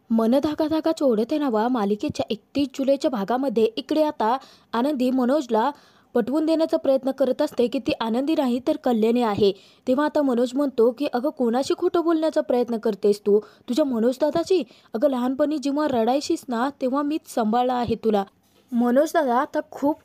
मन धागा धागा चोडते नावा मालिकेच्या 31 जुलैच्या भागामध्ये इकडे आता आनंदी मनोजला पटवून देण्याचा प्रयत्न करत असते की ती आनंदी नाही तर कल्याणी आहे। तेव्हा आता मनोज म्हणतो की अगं कोणाशी खोटं बोलण्याचा प्रयत्न करतेस तू? तुझ्या मनोज दादाची? अगं लहानपणी जेव्हा रडायशीस ना तेव्हा मीच सांभाळला आहे तुला। मनोज दादा आता खूप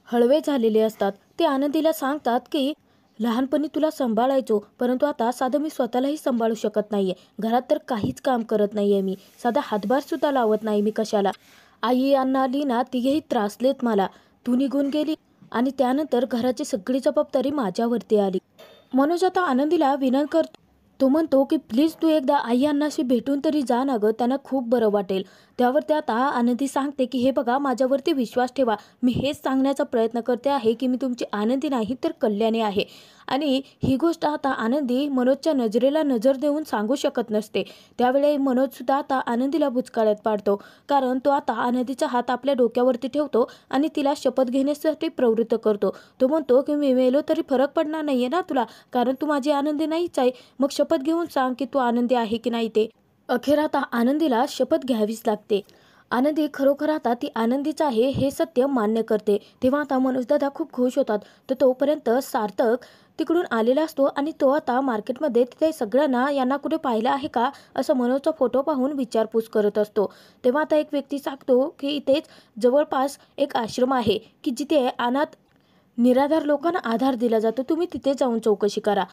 हळवे झालेले असतात। ते आनंदीला सांगतात की लहानपणी तुला सांभाळायचो, परंतु आता साधं मी स्वतःलाही सांभाळू शकत नाहीये। घरात तर काहीच काम करत नाहीये मी, साधा हातभार सुद्धा लावत नाही मी कशाला। आई अण्णा लीना तिघेही त्रासलेत मला। तू निघून गेली आणि त्यानंतर घराची सगळी जबाबदारी माझ्यावरती आली। मनोज आता आनंदीला विनंती करतो। तो म्हणतो की प्लीज तू एकदा आई अण्णाशी भेटून तरी जा ना गं, त्यांना खूप बरं वाटेल। त्यावरती आता आनंदी सांगते की हे बघा माझ्यावरती विश्वास ठेवा, मी हेच सांगण्याचा प्रयत्न करते आहे की मी तुमची आनंदी नाही तर कल्याणी आहे। आणि ही गोष्ट आता आनंदी मनोजच्या नजरेला नजर देऊन सांगू शकत नसते। त्यावेळी मनोज सुद्धा आता आनंदीला बुचकाळ्यात पाडतो, कारण तो आता आनंदीचा हात आपल्या डोक्यावरती ठेवतो आणि तिला शपथ घेण्यासाठी प्रवृत्त करतो। तो म्हणतो की मी मेलो तरी फरक पडणार नाहीये ना तुला, कारण तू माझी आनंदी नाहीच आहे। मग शपथ घेऊन सांग की तू आनंदी आहे की नाही ते। अखेर आता आनंदीला शपथ घ्यावीच लागते। आनंदी खरोखर आता ती आनंदीच आहे हे सत्य मान्य करते। तेव्हा आता मनोजदादा खूप खुश होतात। तर तोपर्यंत सार्थक तिकडून आलेला असतो आणि तो आता मार्केटमध्ये तिथे सगळ्यांना यांना कुठे पाहिलं आहे का असं मनोजचा फोटो पाहून विचारपूस करत असतो। तेव्हा आता एक व्यक्ती सांगतो की इथेच जवळपास एक आश्रम आहे की जिथे अनाथ निराधार लोकांना आधार दिला जातो, तुम्ही तिथे जाऊन चौकशी करा।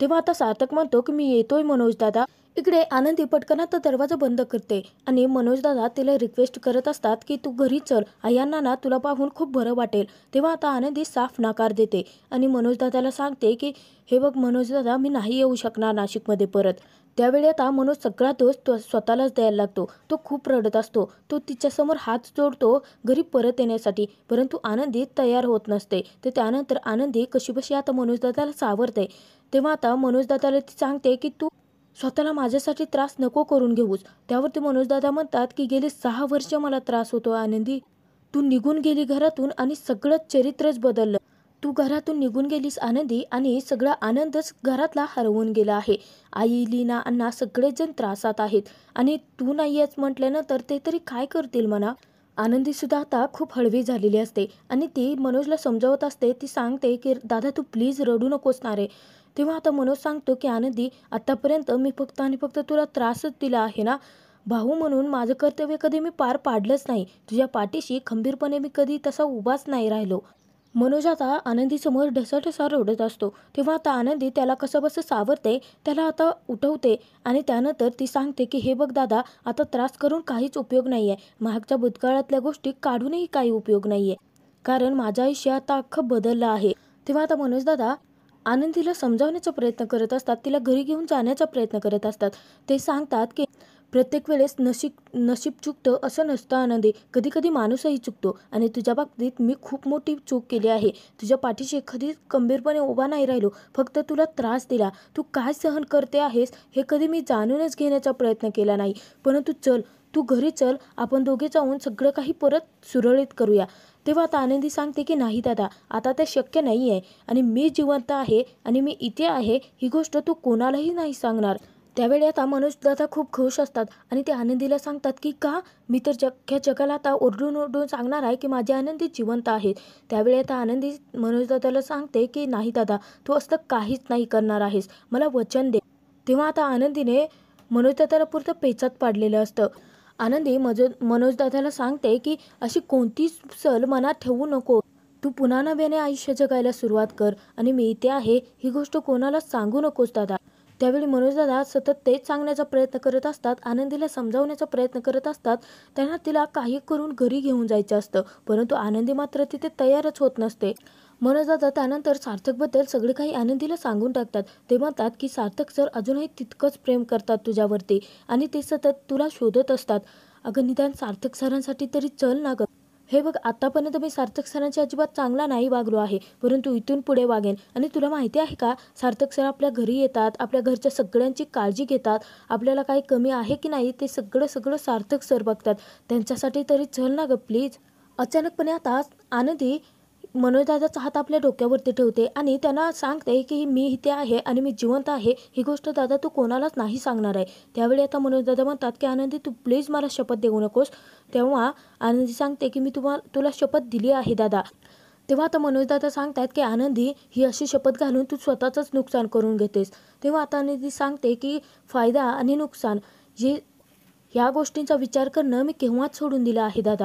तेव्हा आता सार्थक म्हणतो की मी येतोय मनोज दादा। इकडे आनंदी पटकन आता दरवाजा बंद करते आणि मनोज दादा तिला रिक्वेस्ट करत असतात की तू घरी चल, आयांना ना तुला पाहून खूप बरं वाटेल। तेव्हा आता आनंदी साफ नकार देते आणि मनोज दादाला सांगते की हे बघ मनोज दादा, मी नाही येऊ शकणार नाशिकमध्ये परत। त्यावेळी आता मनोज सगळा दोष तो स्वतःलाच द्यायला लागतो। तो खूप रडत असतो, तो तिच्यासमोर हात जोडतो घरी परत येण्यासाठी, परंतु आनंदी तयार होत नसते। तर त्यानंतर आनंदी कशीबशी आता मनोज दादाला सावरते। तेव्हा आता मनोज दादाला ती सांगते की तू स्वतःला माझ्यासाठी त्रास नको करून घेऊस। त्यावरती मनोज दादा म्हणतात की गेली 6 वर्ष मला त्रास होतो आनंदी, तू निघून गेली घरातून आणि सगळं चरित्रच बदललं। तू घरातून निघून गेलीस आनंदी आणि सगळा आनंदच घरातला हरवून गेला आहे। आई लीना अण्णा सगळेच जण त्रासात आहेत आणि तू नाहीयेच म्हटल्यानंतर ते तरी काय करतील म्हणा। आनंदी सुद्धा आता खूप हळवी झालेली असते आणि ती मनोजला समजावत असते। ती सांगते की दादा तू प्लीज रडू नकोस ना रे। तेव्हा आता मनोज सांगतो की आनंदी आतापर्यंत मी फक्त आणि फक्त तुला त्रासच दिला आहे ना। भाऊ म्हणून माझं कर्तव्य कधी मी पार पाडलंच नाही। तुझ्या पाठीशी खंबीरपणे मी कधी तसा उभाच नाही राहिलो। मनोज आता आनंदीसमोर ढसाढसा रडत असतो। तेव्हा आता आनंदी त्याला कसंबसं सावरते, त्याला आता उठवते आणि त्यानंतर ती सांगते की हे बघ दादा, आता त्रास करून काहीच उपयोग नाहीये। मागच्या भूतकाळातल्या गोष्टी काढूनही काही उपयोग नाहीये, कारण माझं आयुष्य आता अख्खं बदललं आहे। तेव्हा आता मनोज दादा आनंदीला समजावण्याचा प्रयत्न करत असतात, तिला घरी घेऊन जाण्याचा प्रयत्न करत असतात। ते सांगतात की प्रत्येक वेळेस नशीब चुकतं असं नसतं आनंदी, कधी कधी माणूसही चुकतो आणि तुझ्या बाबतीत मी खूप मोठी चूक केली आहे। तुझ्या पाठीशी कधी खंबीरपणे उभा नाही राहिलो, फक्त तुला त्रास दिला। तू काय सहन करते आहेस हे कधी मी जाणूनच घेण्याचा प्रयत्न केला नाही। परंतु चल, तू घरी चल, आपण दोघे जाऊन सगळं काही परत सुरळीत करूया। तेव्हा आता आनंदी सांगते की नाही दादा, आता ते शक्य नाही आहे आणि मी जिवंत आहे आणि मी इथे आहे ही गोष्ट तू कोणालाही नाही सांगणार। त्यावेळी आता मनोज दादा खूप खुश असतात आणि ते आनंदीला सांगतात की का, मी तर जगाला आता ओरडून ओरडून सांगणार आहे की माझी आनंदी जिवंत आहे। त्यावेळी आता आनंदी मनोज दादाला सांगते की नाही दादा, तू असं काहीच नाही करणार आहेस, मला वचन दे। तेव्हा आता आनंदीने मनोज दादाला पुरतं पेचात पाडलेलं असतं। आनंदी मनोज दादाला सांगते की अशी कोणतीच सल मनात ठेवू नको, तू पुन्हा नव्याने आयुष्य जगायला सुरुवात कर आणि मी इथे आहे ही गोष्ट कोणाला सांगू नकोस दादा। त्यावेळी मनोज दादा सतत तेच सांगण्याचा प्रयत्न करत असतात, आनंदीला समजावण्याचा प्रयत्न करत असतात। त्यांना तिला काही करून घरी घेऊन जायचं असतं, परंतु आनंदी मात्र तिथे तयारच होत नसते। मनोज दादा त्यानंतर सार्थकबद्दल सगळे काही आनंदीला सांगून टाकतात। ते म्हणतात की सार्थक सर अजूनही तितकंच प्रेम करतात तुझ्यावरती आणि ते सतत तुला शोधत असतात। अगं निदान सार्थक सरांसाठी तरी चल ना गं। हे बघ, आतापर्यंत मी सार्थक सरांची अजिबात चांगला नाही वागलो आहे, परंतु इथून पुढे वागेन। आणि तुला माहिती आहे का, सार्थक सर आपल्या घरी येतात, आपल्या घरच्या सगळ्यांची काळजी घेतात, आपल्याला काही कमी आहे की नाही ते सगळं सगळं सार्थक सर बघतात। त्यांच्यासाठी तरी चल ना गं प्लीज। अचानकपणे आता आनंदी मनोजदादाचा हात आपल्या डोक्यावरती ठेवते आणि त्यांना सांगते की मी इथे आहे आणि मी जिवंत आहे, ही गोष्ट दादा तू कोणालाच नाही सांगणार आहे. त्यावेळी आता मनोजदादा म्हणतात की आनंदी तू प्लीज मला शपथ देऊ नकोस. तेव्हा आनंदी सांगते की मी तुला शपथ दिली आहे दादा. तेव्हा आता मनोजदादा सांगतात की आनंदी ही अशी शपथ घालून तू स्वतःचंच नुकसान करून घेतेस. तेव्हा आता आनंदी सांगते की फायदा आणि नुकसान ह्या गोष्टींचा विचार करणं मी केव्हाच सोडून दिलं आहे दादा,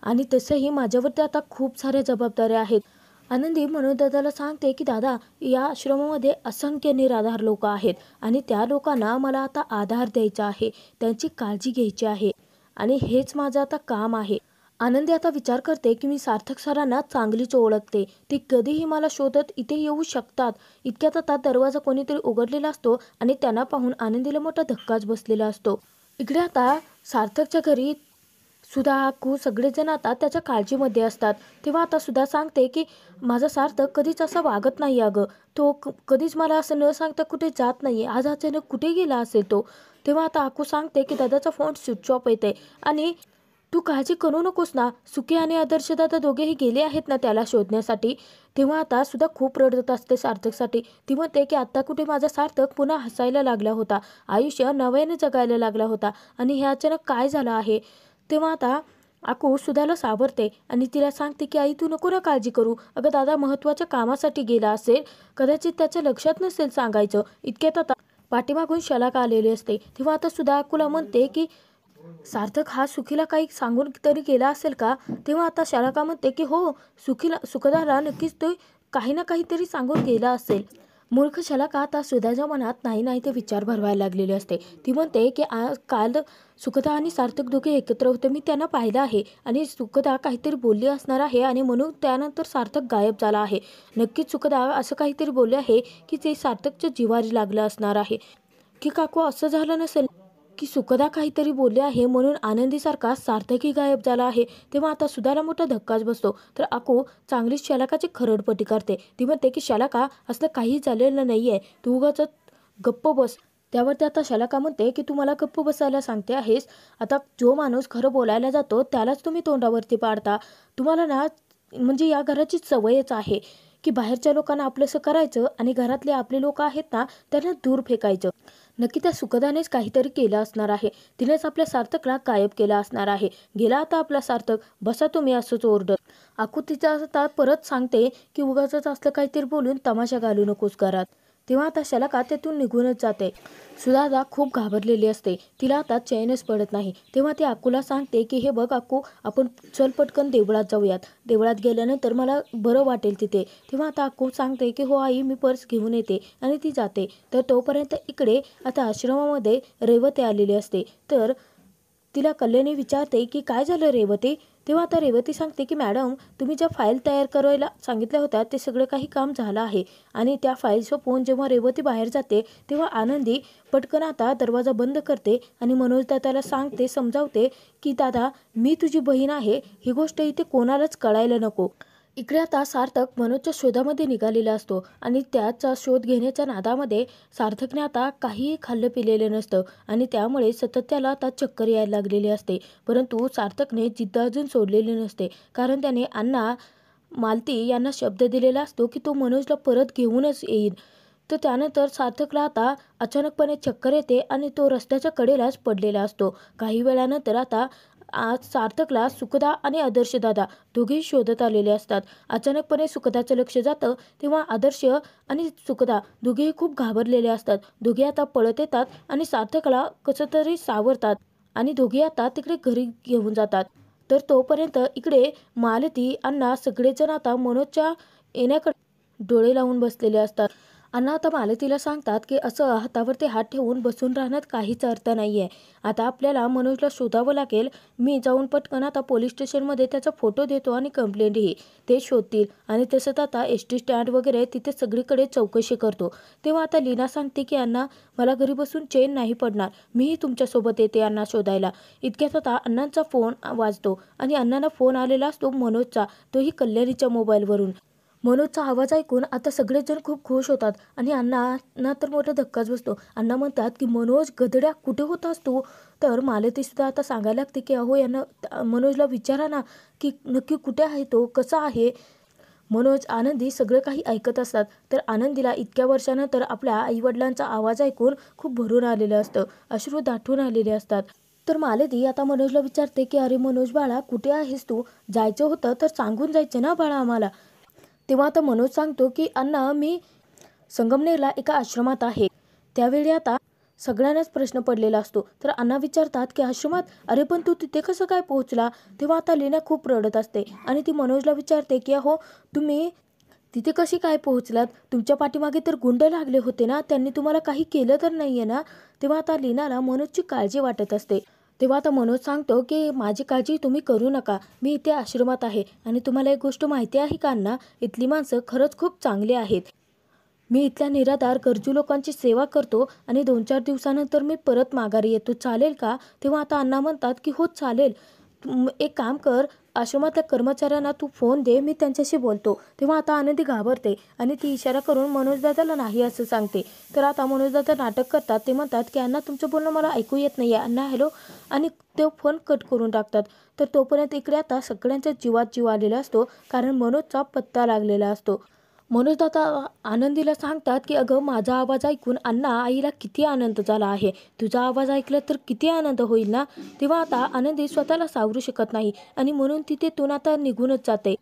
आणि तसंही माझ्यावरती आता खूप साऱ्या जबाबदाऱ्या आहेत. आनंदी मनोजदादाला सांगते की दादा या आश्रमामध्ये असंख्य निराधार लोक आहेत आणि त्या लोकांना मला आता आधार द्यायचा आहे, त्यांची काळजी घ्यायची आहे आणि हेच माझं आता काम आहे. आनंदी आता विचार करते की मी सार्थक सरांना चांगलीच ओळखते, ते कधीही मला शोधत इथे येऊ शकतात. इतक्यात आता दरवाजा कोणीतरी उघडलेला असतो आणि त्यांना पाहून आनंदीला मोठा धक्काच बसलेला असतो. इकडे आता सार्थकच्या घरी सुधा, अक्कू सगळेजण आता त्याच्या काळजीमध्ये असतात. तेव्हा आता सुधा सांगते की माझा सार्थक कधीच असा वागत नाही अगं, तो कधीच मला असं न सांगता कुठे जात नाही, आज अचानक कुठे गेला असेल तो. तेव्हा आता अक्कू सांगते की दादाचा फोन स्विच ऑफ येते आणि तू काळजी करू नकोस ना, सुखी आणि आदर्श दादा दोघेही गेले आहेत ना त्याला शोधण्यासाठी. तेव्हा आता सुद्धा खूप रडत असते सार्थकसाठी. ती म्हणते की आता कुठे माझा सार्थक पुन्हा हसायला लागला होता, आयुष्य नव्याने जगायला लागला होता आणि हे अचानक काय झालं आहे. तेव्हा आता अक्कू सुधाला सावरते आणि तिला सांगते की आई तू नको ना काळजी करू, अगं दादा महत्त्वाच्या कामासाठी गेला असेल, कदाचित त्याच्या लक्षात नसेल सांगायचं. इतक्यात आता पाठीमागून शलाका आलेली असते. तेव्हा आता सुधा अक्कूला म्हणते की सार्थक हा सुखीला काही सांगून तरी गेला असेल का. तेव्हा आता शलाका म्हणते की हो, सुखदाला नक्कीच तो काही ना काहीतरी सांगून गेला असेल. मूर्ख शलाका आता सुधाच्या मनात नाही नाही ते विचार भरवायला लागलेले असते. ती म्हणते की काल सुखदा आणि सार्थक दोघे एकत्र होते, मी त्यांना पाहिलं आहे आणि सुखदा काहीतरी बोलली असणार आहे आणि म्हणून त्यानंतर सार्थक गायब झाला आहे. नक्कीच सुखदा असं काहीतरी बोलले आहे की ते सार्थकच्या जिव्हारी लागलं असणार आहे. की काकू असं झालं नसेल की सुखदा काहीतरी बोलले आहे म्हणून आनंदीसारखा सार्थकही गायब झाला आहे. तेव्हा आता सुधाला मोठा धक्काच बसतो. तर अक्कू चांगलीच शलाकाची खरडपट्टी करते. ती म्हणते की शलाका असलं काही झालेलं नाही आहे, तू उगाच गप्प बस. त्यावरती आता शलाका म्हणते की तू मला गप्प बसायला सांगते आहेस, आता जो माणूस खरं बोलायला जातो त्यालाच तुम्ही तोंडावरती पाडता. तुम्हाला ना म्हणजे या घराची सवयच आहे की बाहेरच्या लोकांना आपलंसं करायचं आणि घरातले आपले लोक आहेत ना त्यांना दूर फेकायचं. नक्की त्या सुखदानेच काहीतरी केलं असणार आहे, तिनेच आपल्या सार्थकला गायब केला असणार आहे. गेला आता आपला सार्थक, बसा तुम्ही असंच ओरडत. अक्कू तिचा आता परत सांगते की उगाचच असलं काहीतरी बोलून तमाशा घालू नकोस घरात. तेव्हा आता शलाका तेथून निघूनच जाते. सुधा खूप घाबरलेली असते, तिला आता चैनच पडत नाही. तेव्हा ती अक्कूला सांगते की हे बघ अक्कू, आपण चल पटकन देवळात जाऊयात, देवळात गेल्यानंतर मला बरं वाटेल तिथे. तेव्हा आता अक्कू सांगते की हो आई, मी पर्स घेऊन येते आणि ती जाते. तर तोपर्यंत इकडे आता आश्रमामध्ये रेवती आलेली असते. तर तिला कल्याणी विचारते की काय झालं रेवती. तेव्हा आता रेवती सांगते की मॅडम, तुम्ही ज्या फाईल तयार करायला सांगितल्या होत्या ते सगळं काही काम झालं आहे. आणि त्या फाईल्सवर फोन जेव्हा रेवती बाहेर जाते तेव्हा आनंदी पटकन आता दरवाजा बंद करते आणि मनोज दादाला सांगते, समजावते की दादा मी तुझी बहीण आहे, ही गोष्ट इथे कोणालाच कळायला नको. इकडे आता सार्थक मनोजच्या शोधामध्ये निघालेला असतो आणि त्याचा शोध घेण्याच्या नादामध्ये सार्थकने आता काहीही खाल्लं पिलेलं नसतं आणि त्यामुळे सतत त्याला आता चक्कर यायला लागलेली असते. परंतु सार्थकने जिद्द अजून सोडलेली नसते, कारण त्याने अण्णा मालती यांना शब्द दिलेला असतो की तो मनोजला परत घेऊनच येईल. तर त्यानंतर सार्थकला आता अचानकपणे चक्कर येते आणि तो रस्त्याच्या कडेलाच पडलेला असतो. काही वेळानंतर आता आज सार्थकला सुखदा आणि आदर्श दादा दोघेही शोधत आलेले असतात. अचानकपणे सुखदाचं लक्ष जातं तेव्हा आदर्श आणि सुखदा दोघेही खूप घाबरलेले असतात. दोघे आता पळत येतात आणि सार्थकला कसं तरी सावरतात आणि दोघे आता तिकडे घरी घेऊन जातात. तर तोपर्यंत इकडे मालती अण्णा सगळेजण आता मनोजच्या येण्याकडे डोळे लावून बसलेले असतात. अण्णा आता मालतीला सांगतात की असं हातावरती हात ठेवून बसून राहण्यात काहीच अर्थ नाही आहे, आता आपल्याला मनोजला शोधावं लागेल. मी जाऊन पटकन आता पोलीस स्टेशनमध्ये त्याचा फोटो देतो आणि कंप्लेंटही, ते शोधतील आणि तसंच आता एस.टी. स्टँड वगैरे तिथे सगळीकडे चौकशी करतो. तेव्हा आता लीना सांगते की अण्णा मला घरी बसून चैन नाही पडणार, मीही तुमच्यासोबत येते अण्णा शोधायला. इतक्यात आता अण्णांचा फोन वाजतो आणि अण्णांना फोन आलेला असतो मनोजचा, तोही कल्याणीच्या मोबाईलवरून. मनोजचा आवाज ऐकून आता सगळेजण खूप खुश होतात आणि अण्णांना तर मोठा धक्काच बसतो. अण्णा म्हणतात की मनोज गधड्या कुठे होतास तू. तर मालतीसुद्धा आता सांगायला लागते की अहो यांना मनोजला विचारा ना की नक्की कुठे आहे तो, कसा आहे. मनोज आनंदी सगळं काही ऐकत असतात. तर आनंदीला इतक्या वर्षानंतर आपल्या आईवडिलांचा आवाज ऐकून खूप भरून आलेलं असतं, अश्रू दाटून आलेले असतात. तर मालती आता मनोजला विचारते की अरे मनोज बाळा, कुठे आहेस तू? जायचं होतं तर सांगून जायचं ना बाळा आम्हाला. तेव्हा आता मनोज सांगतो की अण्णा, मी संगमनेरला एका आश्रमात आहे. त्यावेळी आता सगळ्यांनाच प्रश्न पडलेला असतो. तर अण्णा विचारतात की आश्रमात? अरे पण तू तिथे कसं काय पोहोचला? तेव्हा आता लीना खूप रडत असते आणि ती मनोजला विचारते की अहो, तुम्ही तिथे कशी काय पोहोचलात? तुमच्या पाठीमागे तर गुंड लागले होते ना, त्यांनी तुम्हाला काही केलं तर नाहीये ना? तेव्हा आता लीनाला मनोजची काळजी वाटत असते. तेव्हा आता मनोज सांगतो की माझी काळजी तुम्ही करू नका, मी इथे आश्रमात आहे. आणि तुम्हाला एक गोष्ट माहिती आहे का अण्णा, इथली माणसं खरंच खूप चांगली आहेत. मी इथल्या निराधार गरजू लोकांची सेवा करतो आणि 2-4 दिवसानंतर मी परत माघारी येतो, चालेल का? तेव्हा आता अण्णा म्हणतात की हो चालेल. एक काम कर, आश्रमातल्या कर्मचाऱ्यांना तू फोन दे, मी त्यांच्याशी बोलतो. तेव्हा आता आनंदी घाबरते आणि ती इशारा करून मनोजदादाला नाही असं सांगते. तर आता मनोजदादा नाटक करतात. ते म्हणतात की अण्णा, तुमचं बोलणं मला ऐकू येत नाही आहे, अण्णा हॅलो. आणि तो फोन कट करून टाकतात. तर तोपर्यंत इकडे आता सगळ्यांच्या जीवात जीव आलेला असतो, कारण मनोजचा पत्ता लागलेला असतो. मनोज आता आनंदीला सांगतात की अगं, माझा आवाज ऐकून अण्णा आईला किती आनंद झाला आहे, तुझा आवाज ऐकला तर किती आनंद होईल ना. तेव्हा आता आनंदी स्वतःला सावरू शकत नाही आणि म्हणून ती तिथून आता निघूनच जाते.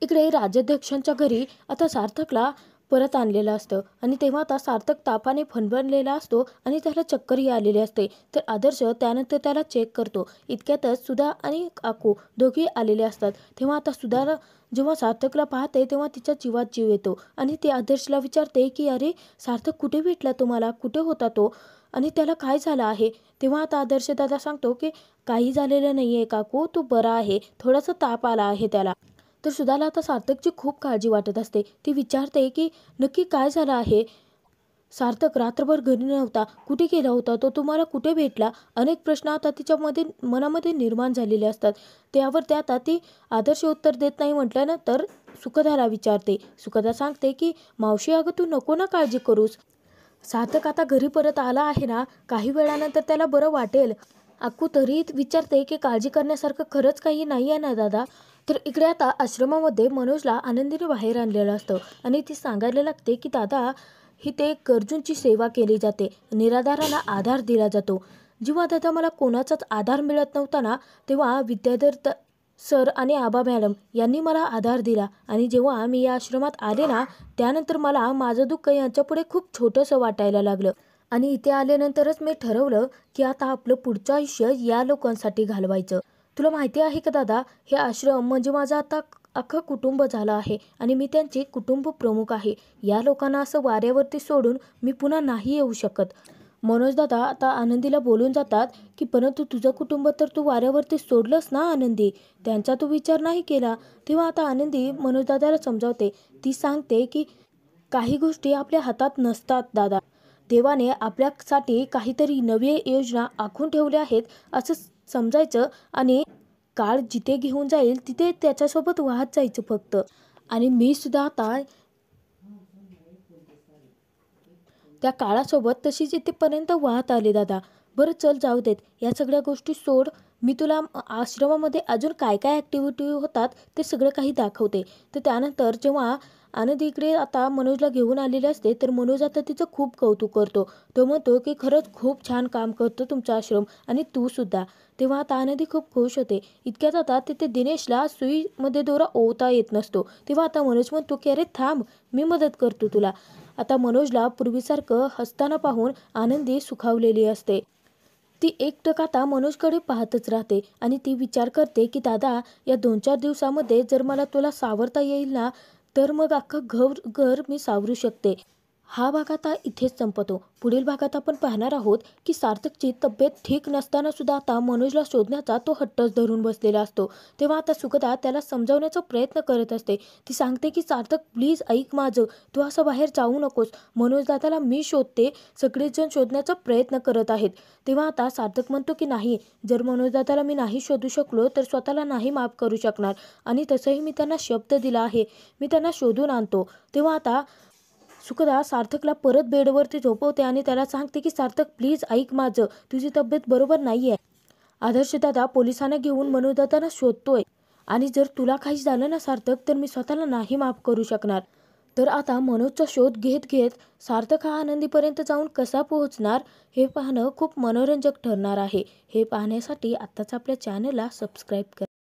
इकडे राज्याध्यक्षांच्या घरी आता सार्थकला परत आणलेलं असतं आणि तेव्हा आता सार्थक तापाने फणफणलेला असतो आणि त्याला चक्करही आलेली असते. तर आदर्श त्यानंतर त्याला चेक करतो. इतक्यातच सुधा आणि काकू दोघे आलेले असतात. तेव्हा आता सुधाला जेव्हा सार्थकला पाहते तेव्हा तिच्या जीवात जीव येतो आणि ती आदर्शला विचारते की अरे सार्थक कुठे भेटला तुम्हाला, कुठे होता तो आणि त्याला काय झालं आहे? तेव्हा आता आदर्श दादा सांगतो की काही झालेलं नाही आहे काकू, तो बरा आहे, थोडासा ताप आला आहे त्याला. तर सुधाला आता सार्थकची खूप काळजी वाटत असते. ती विचारते की नक्की काय झालं आहे? सार्थक रात्रभर घरी नव्हता, कुठे गेला होता तो, तुम्हाला कुठे भेटला? अनेक प्रश्न आता तिच्यामध्ये मनामध्ये निर्माण झालेले असतात. त्यावर त्या आता ती आदर्श उत्तर देत नाही म्हटल्यानंतर सुखदाला विचारते. सुखदा सांगते की मावशी, अगं तू नको ना काळजी करूस, सार्थक आता घरी परत आला आहे ना, काही वेळानंतर त्याला बरं वाटेल. अक्कू तरी विचारते की काळजी करण्यासारखं खरंच काही नाही आहे ना दादा? तर इकडे आता आश्रमामध्ये मनोजला आनंदीने बाहेर आणलेलं असतं आणि ती सांगायला लागते की दादा, ही ते गरजूंची सेवा केली जाते, निराधारांना आधार दिला जातो. जेव्हा दादा मला कोणाचाच आधार मिळत नव्हता ना, तेव्हा विद्याधर सर आणि आबा मॅडम यांनी मला आधार दिला आणि जेव्हा मी या आश्रमात आले ना, त्यानंतर मला माझं दुःख यांच्यापुढे खूप छोटंसं वाटायला लागलं. आणि इथे आल्यानंतरच मी ठरवलं की आता आपलं पुढचं आयुष्य या लोकांसाठी घालवायचं. तुला माहिती आहे का दादा, हे आश्रम म्हणजे माझं आता अख्खं कुटुंब झालं आहे आणि मी त्यांचे कुटुंब प्रमुख आहे. या लोकांना असं वाऱ्यावरती सोडून मी पुन्हा नाही येऊ शकत. मनोज दादा आता आनंदीला बोलून जातात की परंतु तुझं कुटुंब तर तू वाऱ्यावरती सोडलंस ना आनंदी, त्यांचा तू विचार नाही केला. तेव्हा आता आनंदी मनोज दादाला समजावते. ती सांगते की काही गोष्टी आपल्या हातात नसतात दादा, देवाने आपल्यासाठी काहीतरी नवी योजना आखून ठेवल्या आहेत असं समजायचं आणि काळ जिथे घेऊन जाईल तिथे त्याच्यासोबत वाहत जायचं फक्त. आणि मी सुद्धा आता त्या काळासोबत तशीच इथेपर्यंत वाहत आले दादा. बरं चल जाऊ देत, या सगळ्या गोष्टी सोड. मी तुला आश्रमामध्ये अजून काय काय ॲक्टिव्हिटी होतात ते सगळं काही दाखवते. तर त्यानंतर जेव्हा आनंद इकडे आता मनोजला घेऊन आलेले असते तर मनोज आता तिचं खूप कौतुक करतो. तो म्हणतो की खरंच खूप छान काम करतो तुमचा आश्रम आणि तू सुद्धा. तेव्हा आता आनंदी खूप खुश होते. इतक्यात आता तिथे दिनेशला सुईमध्ये दोरा ओवता येत नसतो. तेव्हा आता मनोज म्हणतो की अरे थांब, मी मदत करतो तुला. आता मनोजला पूर्वीसारखं हसताना पाहून आनंदी सुखावलेली असते. ती एकटक आता मनोजकडे पाहतच राहते आणि ती विचार करते की दादा, या 2-4 दिवसामध्ये जर मला तुला सावरता येईल ना, तर मग अख्खं घर मी सावरू शकते. हा भाग आता इथेच संपतो. पुढील भागात आपण पाहणार आहोत की सार्थकची तब्येत ठीक नसताना सुद्धा आता मनोजला शोधण्याचा तो हट्टच धरून बसलेला असतो. तेव्हा आता सुखदा त्याला समजावण्याचा प्रयत्न करत असते. ती सांगते की सार्थक प्लीज ऐक माझं, तू असं बाहेर जाऊ नकोस, मनोज दादाला मी शोधते, सगळेजण शोधण्याचा प्रयत्न करत आहेत. तेव्हा आता सार्थक म्हणतो की नाही, जर मनोज दादाला मी नाही शोधू शकलो तर स्वतःला नाही माफ करू शकणार आणि तसंही मी त्यांना शब्द दिला आहे, मी त्यांना शोधून आणतो. तेव्हा आता सुखदा सार्थकला परत बेडवरती झोपवते आणि त्याला सांगते की सार्थक प्लीज ऐक माझं, तुझी तब्येत बरोबर नाही आहे. आदर्श दादा पोलिसांना घेऊन मनोजदादांना शोधतोय आणि जर तुला काही झालं ना सार्थक, तर मी स्वतःला नाही माफ करू शकणार. तर आता मनोजचा शोध घेत घेत सार्थक हा आनंदीपर्यंत जाऊन कसा पोहोचणार हे पाहणं खूप मनोरंजक ठरणार आहे. हे पाहण्यासाठी आत्ताच आपल्या चॅनलला सबस्क्राईब करा.